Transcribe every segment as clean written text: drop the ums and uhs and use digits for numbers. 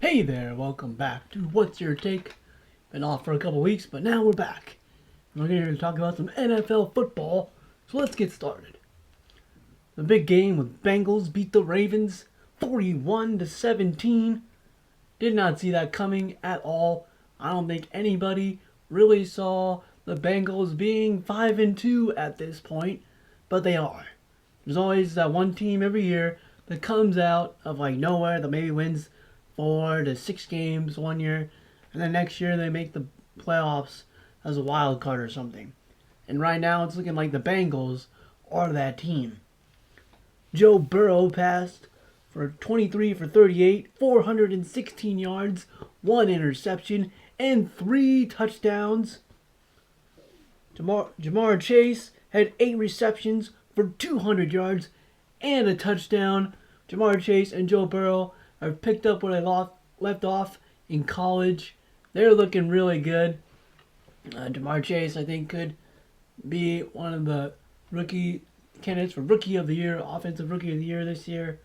Hey there, welcome back to What's Your Take? Been off for a couple weeks, but now we're back. We're here to talk about some NFL football, so let's get started. The big game with Bengals beat the Ravens 41-17. Did not see that coming at all. I don't think anybody really saw the Bengals being 5-2 at this point, but they are. There's always that one team every year that comes out of like nowhere that maybe wins 4 to 6 games one year, and then next year they make the playoffs as a wild card or something. And right now it's looking like the Bengals are that team. Joe Burrow passed for 23 for 38, 416 yards, 1 interception, and 3 touchdowns. Jamar Chase had 8 receptions for 200 yards and a touchdown. Jamar Chase and Joe Burrow have picked up where they left off in college. They're looking really good. Jamar Chase, I think, could be one of the rookie candidates for Rookie of the Year, Offensive Rookie of the Year this year.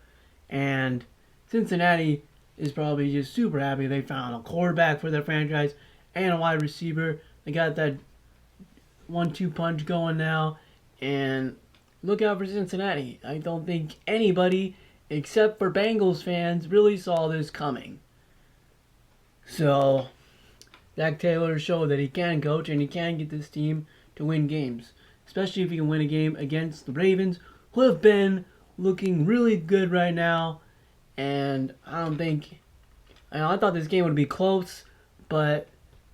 And Cincinnati is probably just super happy they found a quarterback for their franchise and a wide receiver. They got that 1-2 punch going now. And look out for Cincinnati. I don't think anybody except for Bengals fans really saw this coming. So, Zach Taylor showed that he can coach and he can get this team to win games. Especially if he can win a game against the Ravens, who have been looking really good right now. And I thought this game would be close, but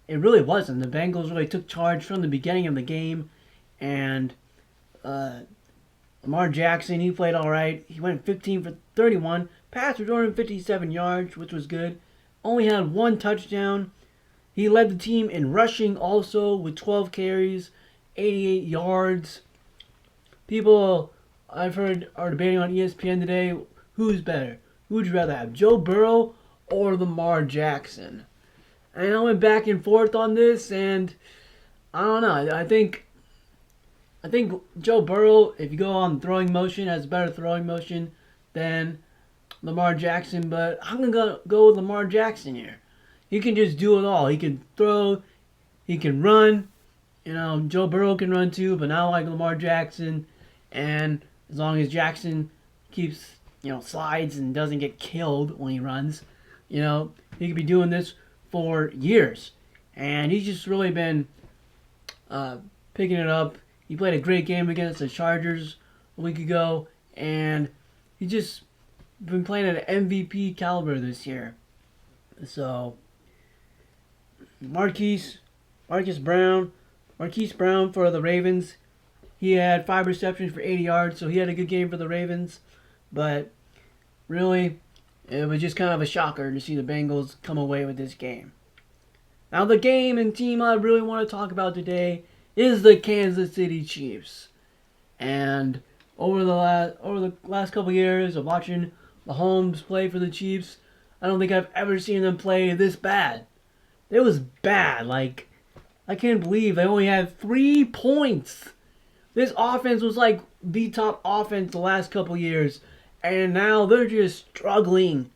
it really wasn't. The Bengals really took charge from the beginning of the game. And Lamar Jackson, he played all right. He went 15 for 31, passed for 257 yards, which was good. Only had 1 touchdown. He led the team in rushing also with 12 carries, 88 yards. People I've heard are debating on ESPN today, who's better? Who would you rather have, Joe Burrow or Lamar Jackson? And I went back and forth on this, and I don't know. I think Joe Burrow, if you go on throwing motion, has better throwing motion than Lamar Jackson, but I'm going to go with Lamar Jackson here. He can just do it all. He can throw, he can run. Joe Burrow can run too, but not like Lamar Jackson. And as long as Jackson keeps, slides and doesn't get killed when he runs, he could be doing this for years. And he's just really been picking it up. He played a great game against the Chargers a week ago, and he just been playing at an MVP caliber this year. So, Marquise Brown for the Ravens. He had 5 receptions for 80 yards, so he had a good game for the Ravens. But really, it was just kind of a shocker to see the Bengals come away with this game. Now, the game and team I really want to talk about today is the Kansas City Chiefs. And over the last couple years of watching Mahomes play for the Chiefs, I don't think I've ever seen them play this bad. It was bad. Like, I can't believe they only had 3 points. This offense was like the top offense the last couple years, and now they're just struggling.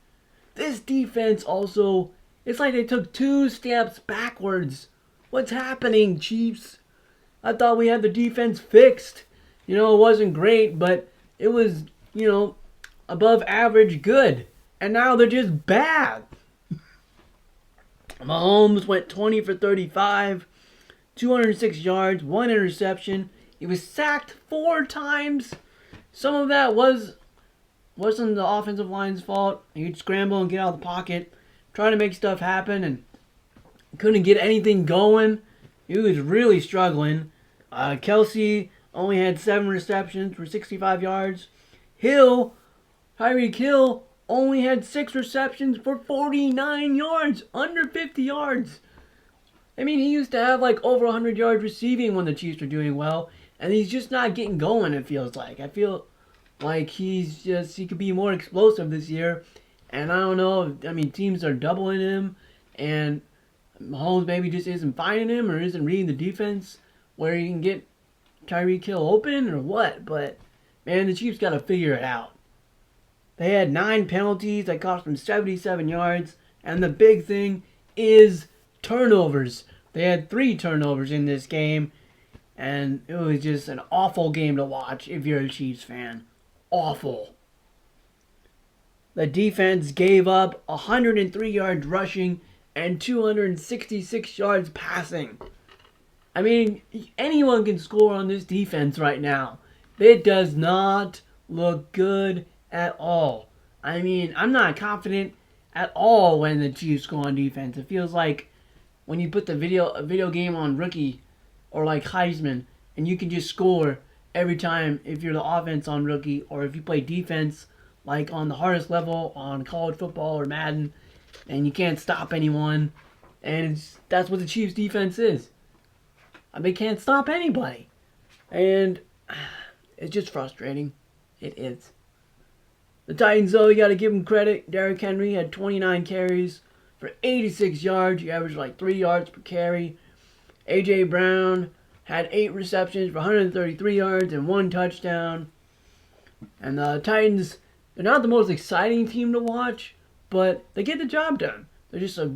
This defense also, it's like they took 2 steps backwards. What's happening, Chiefs? I thought we had the defense fixed. It wasn't great, but it was, above average good. And now they're just bad. Mahomes went 20 for 35, 206 yards, 1 interception. He was sacked 4 times. Some of that wasn't the offensive line's fault. He'd scramble and get out of the pocket, try to make stuff happen, and couldn't get anything going. He was really struggling. Kelsey only had 7 receptions for 65 yards. Tyreek Hill, only had 6 receptions for 49 yards, under 50 yards. I mean, he used to have like over 100 yards receiving when the Chiefs were doing well, and he's just not getting going, it feels like. I feel like he could be more explosive this year, and I don't know. I mean, teams are doubling him, and Mahomes maybe just isn't finding him or isn't reading the defense where he can get Tyreek Hill open or what. But, man, the Chiefs got to figure it out. They had 9 penalties that cost them 77 yards, And the big thing is turnovers. They had 3 turnovers in this game, and it was just an awful game to watch if you're a Chiefs fan. Awful. The defense gave up 103 yards rushing and 266 yards passing. I mean, anyone can score on this defense right now. It does not look good at all. I mean, I'm not confident at all when the Chiefs go on defense. It feels like when you put a video game on rookie or like Heisman, and you can just score every time if you're the offense on rookie, or if you play defense like on the hardest level on college football or Madden, and you can't stop anyone. And that's what the Chiefs defense is. They can't stop anybody. And it's just frustrating. It is. The Titans, though, you got to give them credit. Derrick Henry had 29 carries for 86 yards. He averaged like 3 yards per carry. A.J. Brown had 8 receptions for 133 yards and 1 touchdown. And the Titans, they're not the most exciting team to watch, but they get the job done. They're just a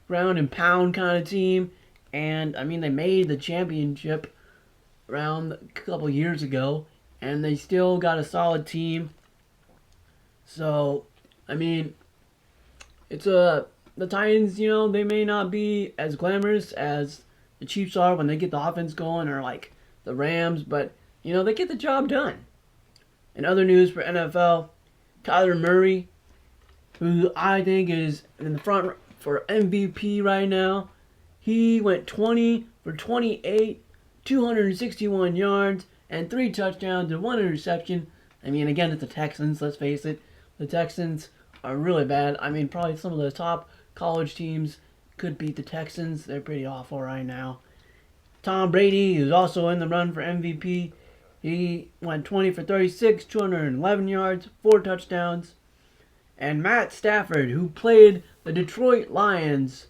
ground and pound kind of team. And, I mean, they made the championship around a couple years ago, and they still got a solid team. So, I mean, the Titans, they may not be as glamorous as the Chiefs are when they get the offense going, or like the Rams, but, they get the job done. In other news for NFL, Kyler Murray, who I think is in the front for MVP right now, he went 20 for 28, 261 yards, and 3 touchdowns and 1 interception. I mean, again, it's the Texans, let's face it. The Texans are really bad. I mean, probably some of the top college teams could beat the Texans. They're pretty awful right now. Tom Brady is also in the run for MVP. He went 20 for 36, 211 yards, 4 touchdowns. And Matt Stafford, who played the Detroit Lions,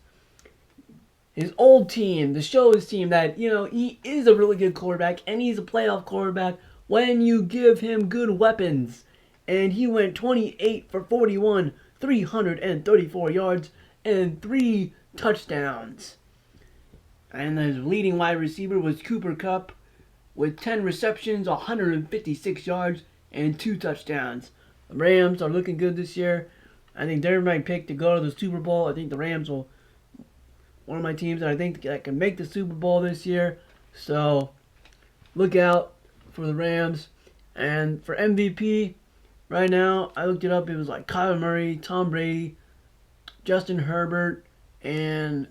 his old team, to show his team that, he is a really good quarterback, and he's a playoff quarterback when you give him good weapons. And he went 28 for 41, 334 yards, and 3 touchdowns. And his leading wide receiver was Cooper Kupp with 10 receptions, 156 yards, and 2 touchdowns. The Rams are looking good this year. I think they're my pick to go to the Super Bowl. I think the Rams will, one of my teams that I think that can make the Super Bowl this year. So look out for the Rams. And for MVP, right now, I looked it up. It was like Kyler Murray, Tom Brady, Justin Herbert, and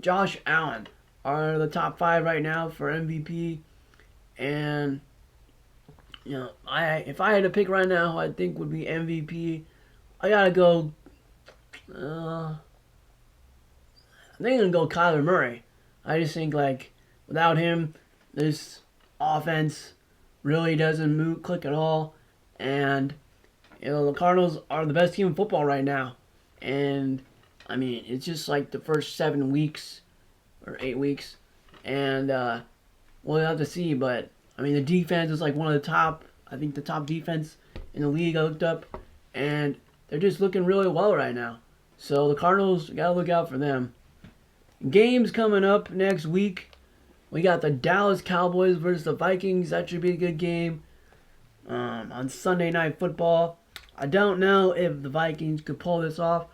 Josh Allen are the top 5 right now for MVP. And if I had to pick right now who I think would be MVP, I gotta go. I think I'm gonna go Kyler Murray. I just think without him, this offense really doesn't click at all. And the Cardinals are the best team in football right now. And I mean, it's just like the first 7 weeks or 8 weeks, and we'll have to see. But I mean, the defense is like one of the top. I think the top defense in the league. I looked up, and they're just looking really well right now. So the Cardinals, gotta look out for them. Games coming up next week. We got the Dallas Cowboys versus the Vikings. That should be a good game. On Sunday Night Football. I don't know if the Vikings could pull this off.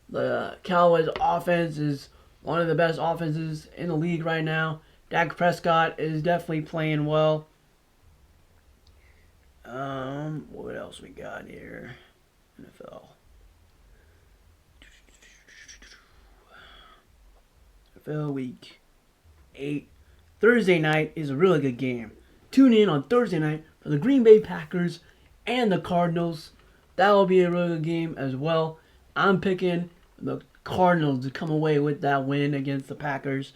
The Cowboys offense is one of the best offenses in the league right now. Dak Prescott is definitely playing well. What else we got here? NFL. NFL Week 8. Thursday night is a really good game. Tune in on Thursday night for the Green Bay Packers and the Cardinals. That will be a really good game as well. I'm picking the Cardinals to come away with that win against the Packers.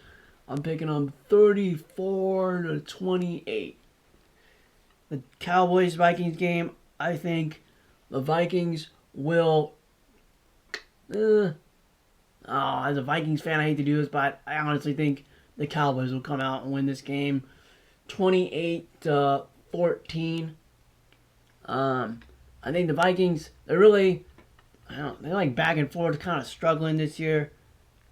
I'm picking them 34-28. The Cowboys-Vikings game, I think the Vikings will... as a Vikings fan, I hate to do this, but I honestly think the Cowboys will come out and win this game 28-14. I think the Vikings, they're really... I don't. They're like back and forth, kind of struggling this year.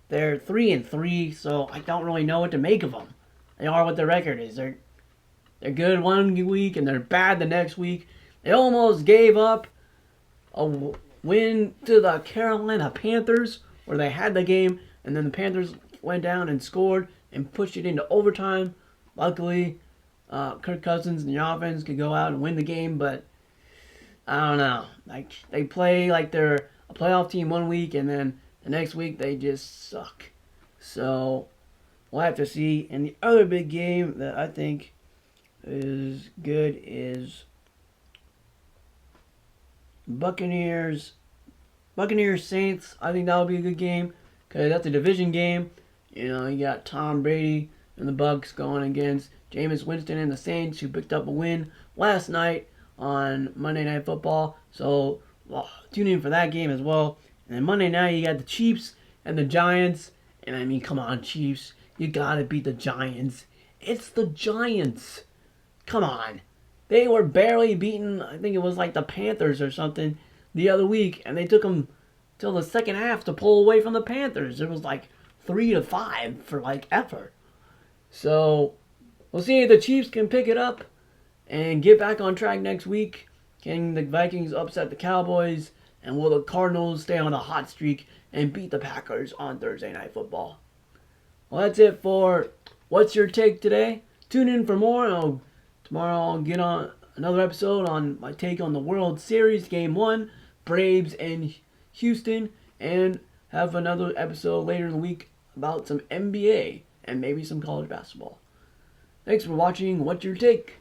They're 3-3, so I don't really know what to make of them. They are what their record is. They're good one week and they're bad the next week. They almost gave up a win to the Carolina Panthers where they had the game, and then the Panthers went down and scored and pushed it into overtime. Luckily, Kirk Cousins and the offense could go out and win the game, but I don't know. Like they play like they're a playoff team one week, and then the next week they just suck. So we'll have to see. And the other big game that I think is good is Buccaneers Saints. I think that'll be a good game because that's a division game. You know, you got Tom Brady and the Bucs going against Jameis Winston and the Saints, who picked up a win last night on Monday Night Football. So tune in for that game as well. And then Monday night you got the Chiefs and the Giants. And I mean, come on, Chiefs, you gotta beat the Giants. It's the Giants. Come on. They were barely beaten. I think it was like the Panthers or something the other week, and they took them till the second half to pull away from the Panthers. It was like 3-5 for like effort. So we'll see if the Chiefs can pick it up and get back on track next week. Can the Vikings upset the Cowboys? And will the Cardinals stay on a hot streak and beat the Packers on Thursday Night Football? Well, that's it for What's Your Take today. Tune in for more. Tomorrow I'll get on another episode on my take on the World Series Game 1, Braves and Houston, and have another episode later in the week about some NBA and maybe some college basketball. Thanks for watching What's Your Take?